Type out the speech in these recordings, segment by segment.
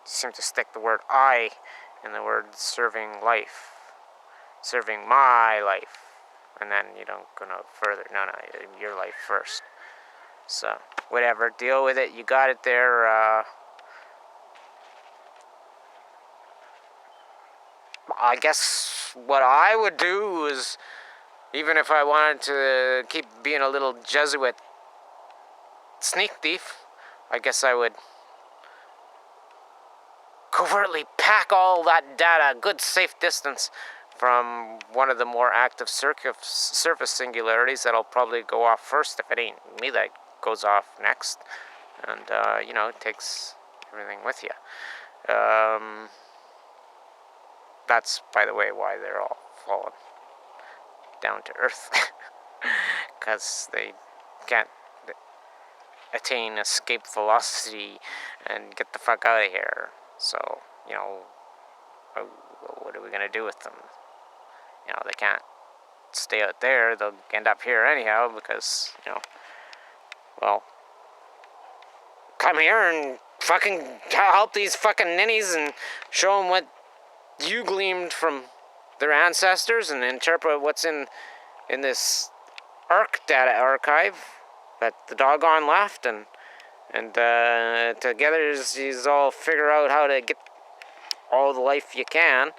seem to stick the word I in the word serving life. Serving my life. And then you don't go no further. No, your life first. So, whatever. Deal with it. You got it there. I guess what I would do is, even if I wanted to keep being a little Jesuit sneak thief, I guess I would covertly pack all that data a good safe distance from one of the more active surface singularities that'll probably go off first if it ain't me that goes off next. And, you know, it takes everything with you. That's, by the way, why they're all fallen down to earth. Because they can't attain escape velocity and get the fuck out of here. So, you know, what are we going to do with them? You know, they can't stay out there. They'll end up here anyhow because, you know, well, come here and fucking help these fucking ninnies and show them what you gleaned from their ancestors and interpret what's in this ArK data archive that the doggone left, and together you all figure out how to get all the life you can,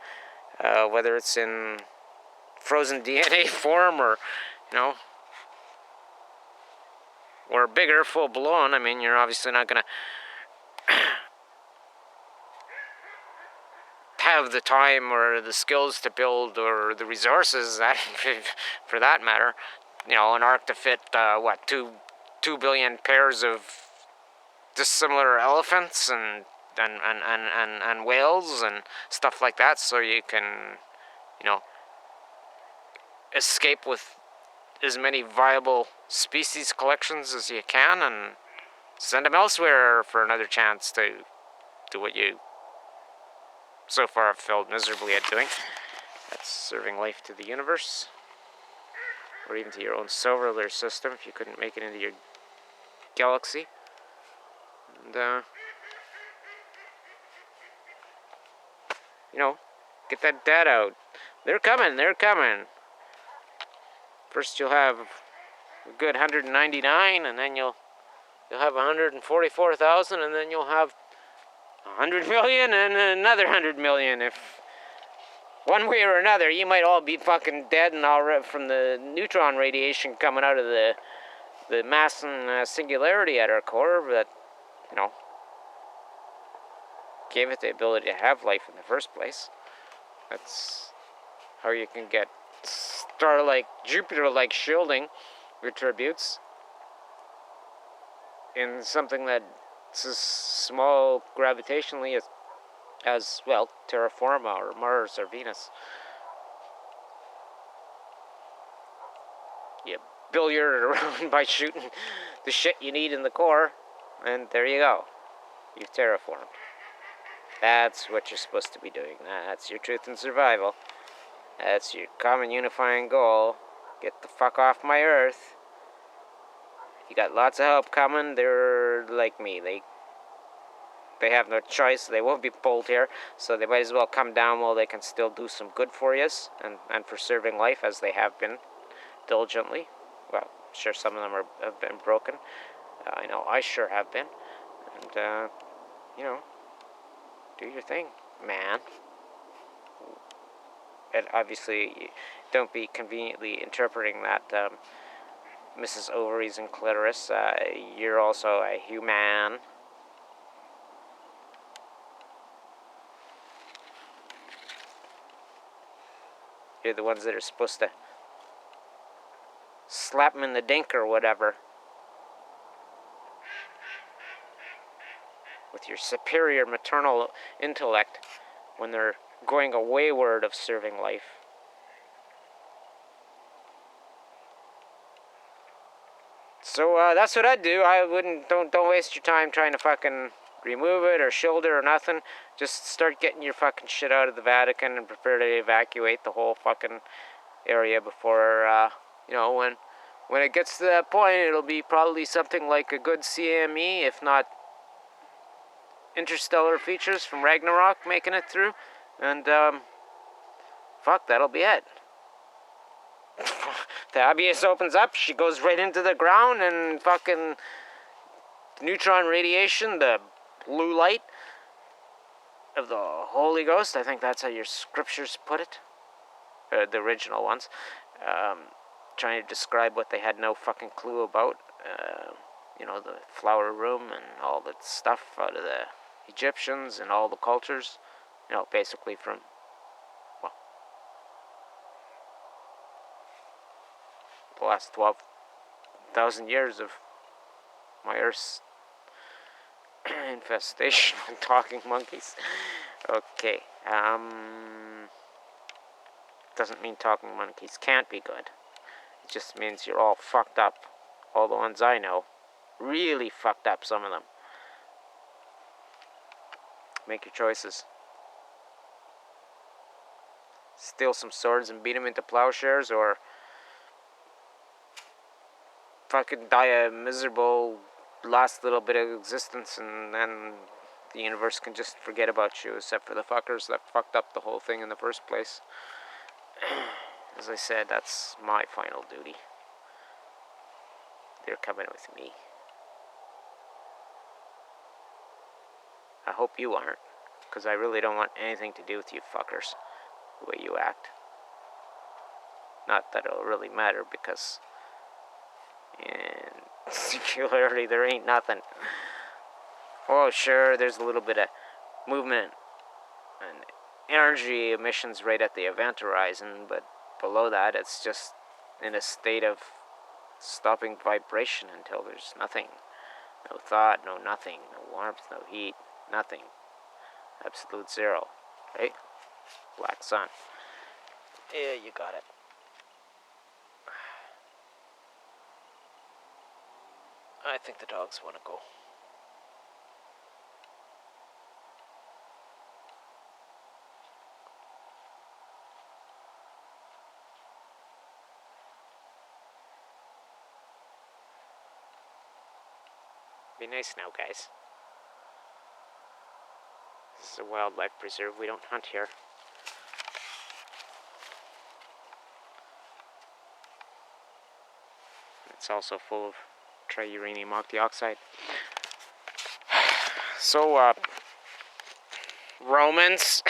whether it's in frozen DNA form or, you know, or bigger, full blown. I mean, you're obviously not gonna have the time or the skills to build or the resources that, for that matter, you know, an ArK to fit what 2 billion pairs of dissimilar elephants and whales and stuff like that, so you can, you know, escape with as many viable species collections as you can and send them elsewhere for another chance to do what you so far have failed miserably at doing. That's serving life to the universe, or even to your own solar system if you couldn't make it into your galaxy. And, you know, get that data out. They're coming. First you'll have a good 199, and then you'll have 144,000, and then you'll have 100 million and another 100 million. If one way or another, you might all be fucking dead and all from the neutron radiation coming out of the mass and singularity at our core, but, you know, gave it the ability to have life in the first place. That's how you can get star-like, Jupiter-like shielding attributes in something that's as small gravitationally as well, terra firma or Mars or Venus. You billiard it around by shooting the shit you need in the core, and there you go. You've terraformed. That's what you're supposed to be doing. That's your truth and survival. That's your common unifying goal. Get the fuck off my Earth. You got lots of help coming. They're like me. They have no choice. They won't be pulled here, so they might as well come down while they can still do some good for you and for serving life, as they have been diligently. Well, I'm sure some of them have been broken. I know I sure have been. And, you know, do your thing, man. And obviously, don't be conveniently interpreting that, Mrs. Ovaries and Clitoris. You're also a human. You're the ones that are supposed to slap them in the dink or whatever with your superior maternal intellect when they're going a wayward of serving life. So that's what I'd do. I wouldn't. Don't waste your time trying to fucking remove it or shield it or nothing. Just start getting your fucking shit out of the Vatican and prepare to evacuate the whole fucking area before, you know, when it gets to that point, it'll be probably something like a good CME, if not interstellar features from RAGNARöK making it through. And, fuck, that'll be it. The abyss opens up, she goes right into the ground, and fucking neutron radiation, the blue light of the Holy Ghost, I think that's how your scriptures put it, the original ones, trying to describe what they had no fucking clue about, you know, the flower room and all that stuff out of the Egyptians and all the cultures, you know, basically from, well, the last 12,000 years of my Earth's infestation with talking monkeys. Okay, doesn't mean talking monkeys can't be good. It just means you're all fucked up. All the ones I know. Really fucked up, some of them. Make your choices. Steal some swords and beat them into plowshares, or fucking die a miserable last little bit of existence, and then the universe can just forget about you, except for the fuckers that fucked up the whole thing in the first place. As I said, that's my final duty. They're coming with me. I hope you aren't, because I really don't want anything to do with you fuckers, the way you act. Not that it'll really matter, because in singularity there ain't nothing. Oh, sure, there's a little bit of movement and energy emissions right at the event horizon, but below that it's just in a state of stopping vibration until there's nothing. No thought, no nothing, no warmth, no heat, nothing. Absolute zero, right? Black sun. Yeah, you got it. I think the dogs want to go. Be nice now, guys. This is a wildlife preserve. We don't hunt here. It's also full of triuranium octioxide. So, Romans,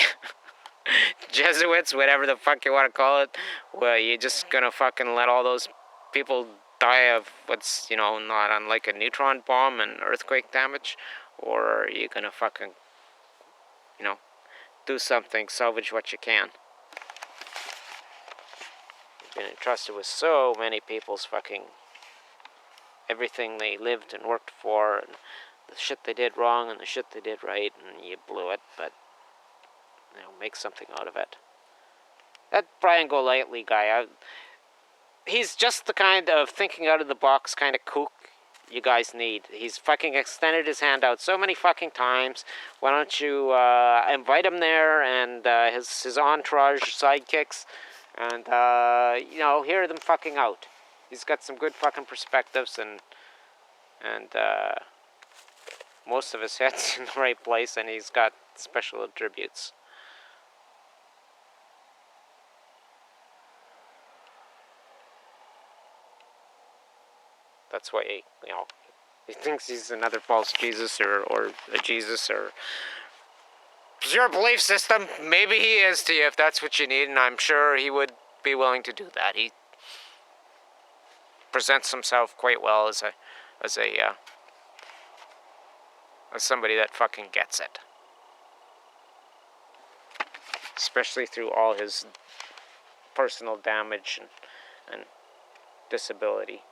Jesuits, whatever the fuck you want to call it, well, you're just gonna fucking let all those people die of what's, you know, not unlike a neutron bomb and earthquake damage? Or are you gonna fucking, you know, do something, salvage what you can? You've been entrusted with so many people's fucking everything they lived and worked for, and the shit they did wrong and the shit they did right, and you blew it, but, you know, make something out of it. That Brian Golightly guy, he's just the kind of thinking out of the box kind of kook you guys need. He's fucking extended his hand out so many fucking times. Why don't you invite him there and his entourage sidekicks, and you know, hear them fucking out. He's got some good fucking perspectives, and most of his head's in the right place, and he's got special attributes. That's why, you know, he thinks he's another false Jesus or a Jesus, or it's your belief system. Maybe he is to you if that's what you need, and I'm sure he would be willing to do that. He presents himself quite well as somebody that fucking gets it, especially through all his personal damage and disability.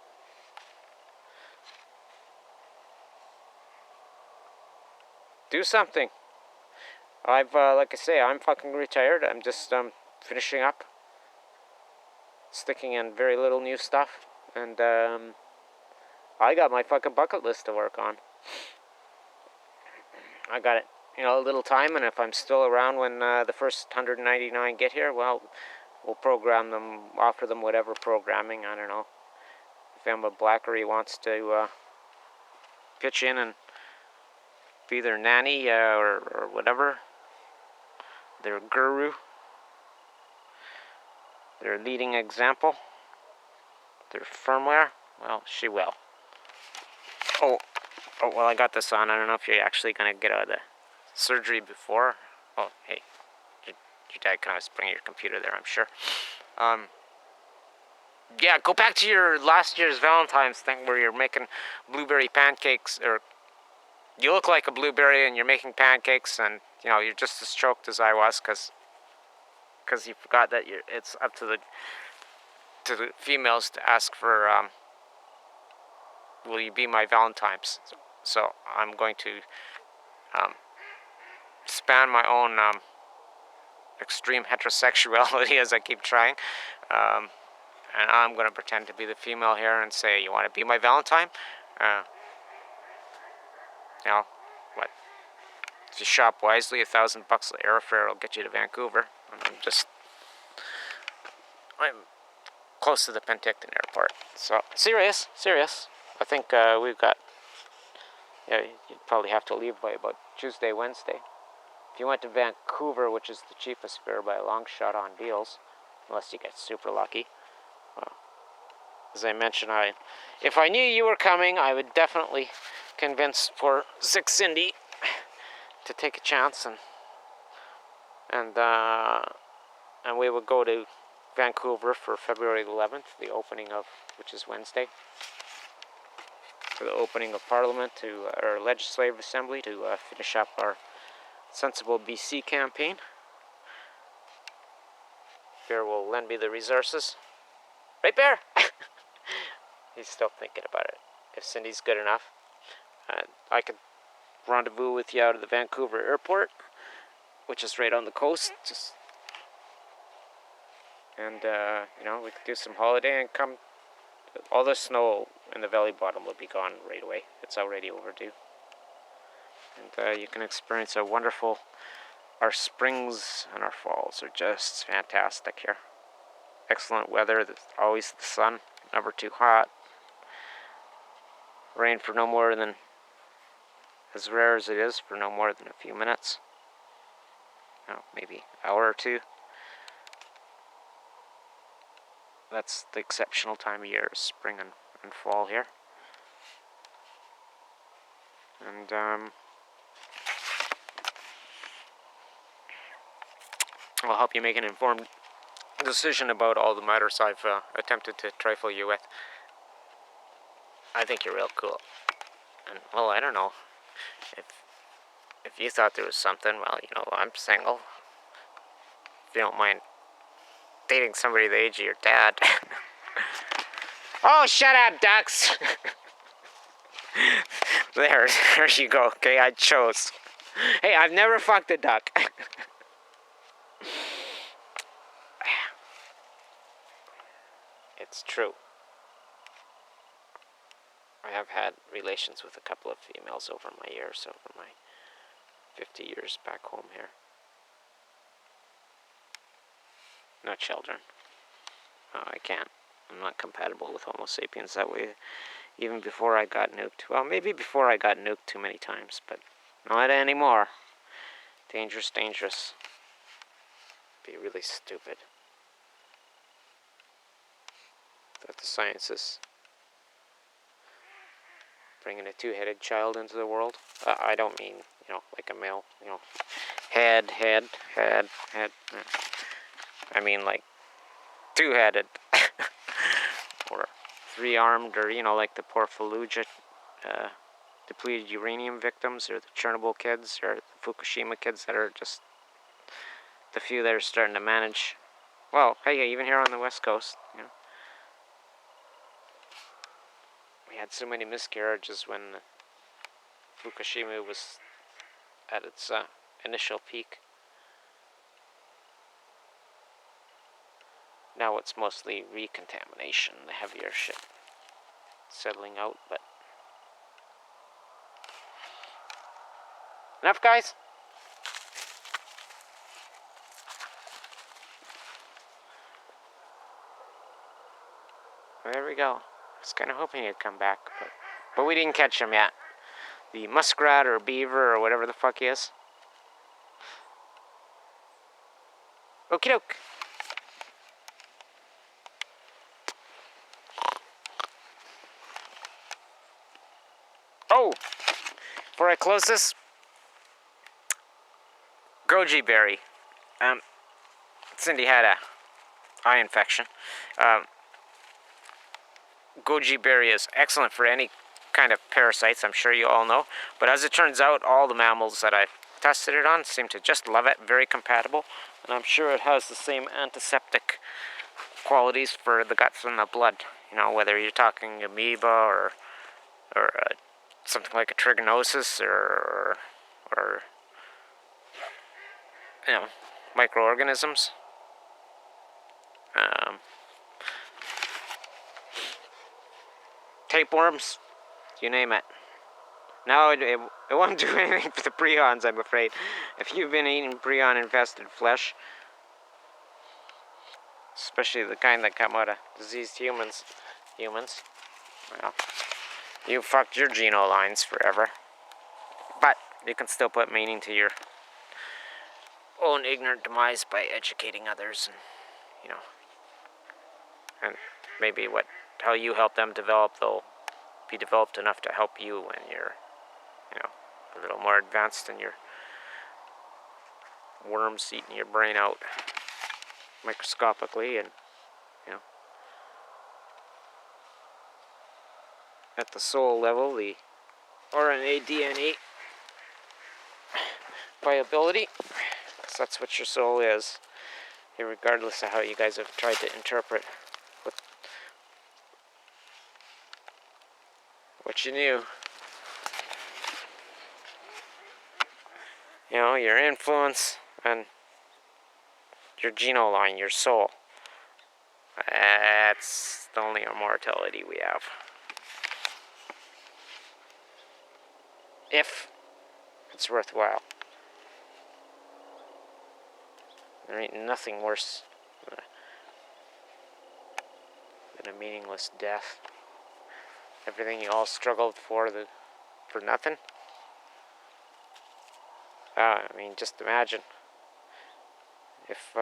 Do something. I've, like I say, I'm fucking retired. I'm just, finishing up. Sticking in very little new stuff. And, I got my fucking bucket list to work on. I got it, you know, a little time, and if I'm still around when, the first 199 get here, well, we'll program them, offer them whatever programming, I don't know. If Emma Blackery wants to, pitch in and be their nanny or whatever, their guru, their leading example, their firmware. Well, she will. Oh, well, I got this on. I don't know if you're actually going to get out of the surgery before. Oh, hey, your dad can always bring your computer there, I'm sure. Yeah, go back to your last year's Valentine's thing where you're making blueberry pancakes, or you look like a blueberry and you're making pancakes, and you know you're just as choked as I was because you forgot that it's up to the females to ask for will you be my Valentine's? So I'm going to span my own extreme heterosexuality as I keep trying. And I'm going to pretend to be the female here and say, you want to be my Valentine? You know, what? If you shop wisely, $1,000 airfare will get you to Vancouver. I'm close to the Penticton airport. So, serious. I think we've got, yeah, you'd probably have to leave by about Tuesday, Wednesday. If you went to Vancouver, which is the cheapest fare by a long shot on deals, unless you get super lucky. As I mentioned, if I knew you were coming, I would definitely convince poor sick Cindy to take a chance, and we would go to Vancouver for February 11th, the opening of, which is Wednesday, for the opening of Parliament to our Legislative Assembly to finish up our Sensible BC campaign. Bear will lend me the resources. Right, Bear? He's still thinking about it. If Cindy's good enough, I could rendezvous with you out of the Vancouver airport, which is right on the coast. And you know, we could do some holiday and come. All the snow in the valley bottom will be gone right away. It's already overdue. And you can experience a wonderful. Our springs and our falls are just fantastic here. Excellent weather. There's always the sun. Never too hot. Rain for no more than, as rare as it is, for no more than a few minutes. Maybe an hour or two. That's the exceptional time of year, spring and fall here. And I'll help you make an informed decision about all the matters I've attempted to trifle you with. I think you're real cool. And, well, I don't know. If you thought there was something, well, you know, I'm single. If you don't mind dating somebody the age of your dad. Oh, shut up, ducks! There you go. Okay, I chose. Hey, I've never fucked a duck. It's true. I have had relations with a couple of females over my years, over my 50 years back home here. No children. Oh, I can't. I'm not compatible with Homo sapiens that way. Even before I got nuked. Well, maybe before I got nuked too many times, but not anymore. Dangerous. Be really stupid. That the sciences bringing a two-headed child into the world. I don't mean, you know, like a male, you know, head. I mean like two-headed. Or three-armed, or, you know, like the poor Fallujah depleted uranium victims, or the Chernobyl kids, or the Fukushima kids that are just the few that are starting to manage. Well, hey, even here on the West Coast, you know. We had so many miscarriages when Fukushima was at its initial peak. Now it's mostly recontamination, the heavier shit settling out, but... Enough, guys? There we go. I was kind of hoping he'd come back, but we didn't catch him yet. the muskrat or beaver or whatever the fuck he is. Okie doke. Oh! Before I close this, goji berry. Cindy had a eye infection. Goji berry is excellent for any kind of parasites, I'm sure you all know. But as it turns out, all the mammals that I've tested it on seem to just love it. Very compatible. And I'm sure it has the same antiseptic qualities for the guts and the blood. You know, whether you're talking amoeba or something like a trichinosis or you know, microorganisms. Tapeworms, you name it. No, it won't do anything for the prions, I'm afraid. If you've been eating prion-infested flesh, especially the kind that come out of diseased humans, well, you fucked your geno lines forever. But you can still put meaning to your own ignorant demise by educating others, and you know, and maybe how you help them develop, they'll be developed enough to help you when you're, you know, a little more advanced in your worms eating your brain out microscopically, and you know, at the soul level, the RNA DNA viability, because that's what your soul is, regardless of how you guys have tried to interpret what you knew. You know, your influence and your geno line, your soul. That's the only immortality we have. If it's worthwhile. There ain't nothing worse than a meaningless death. Everything you all struggled for nothing. I mean, just imagine if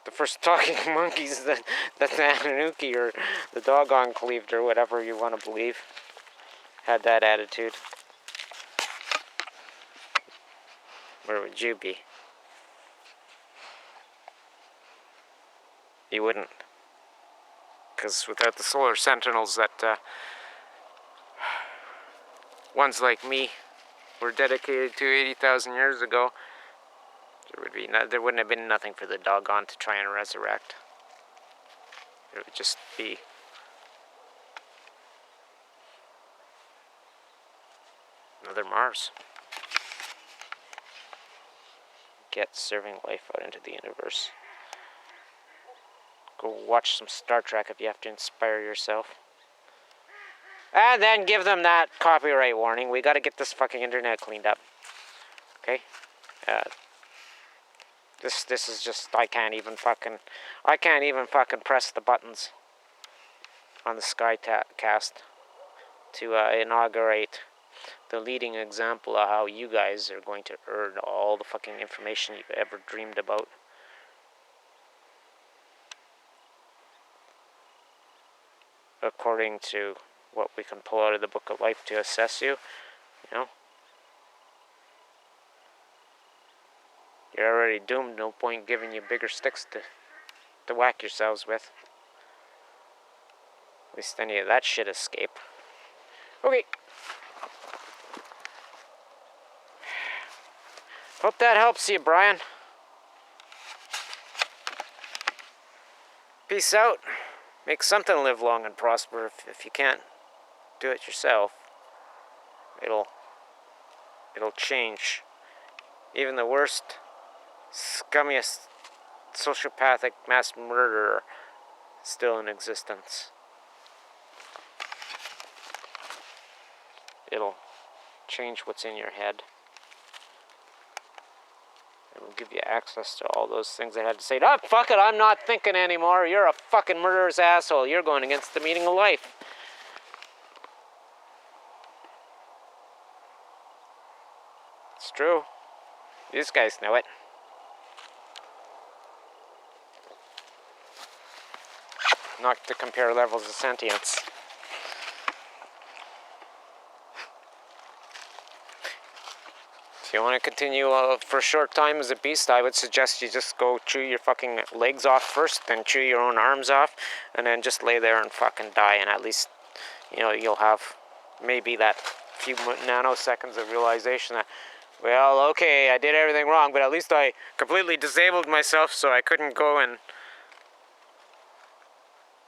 the first talking monkeys that the Anunnaki or the doggone cleaved or whatever you want to believe had that attitude. Where would you be? You wouldn't. Because without the solar sentinels that ones like me were dedicated to 80,000 years ago, there wouldn't have been nothing for the doggone to try and resurrect. It would just be another Mars. Get serving life out into the universe. Go watch some Star Trek if you have to inspire yourself. And then give them that copyright warning. We gotta get this fucking internet cleaned up. Okay? This is just, I can't even fucking press the buttons on the Skycast to inaugurate the leading example of how you guys are going to earn all the fucking information you've ever dreamed about. According to what we can pull out of the Book of Life to assess you, you know. You're already doomed, no point giving you bigger sticks to whack yourselves with. At least any of that shit escape. Okay. Hope that helps you, Brian. Peace out. Make something live long and prosper. If you can't do it yourself, it'll change. Even the worst, scummiest, sociopathic mass murderer still in existence. It'll change what's in your head. It'll give you access to all those things I had to say. Oh, fuck it, I'm not thinking anymore. You're a fucking murderous asshole. You're going against the meaning of life. It's true. These guys know it. Not to compare levels of sentience. If you want to continue for a short time as a beast, I would suggest you just go chew your fucking legs off first, then chew your own arms off, and then just lay there and fucking die, and at least, you know, you'll have maybe that few nanoseconds of realization that, well, okay, I did everything wrong, but at least I completely disabled myself so I couldn't go and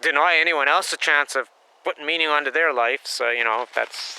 deny anyone else a chance of putting meaning onto their life, so, you know, if that's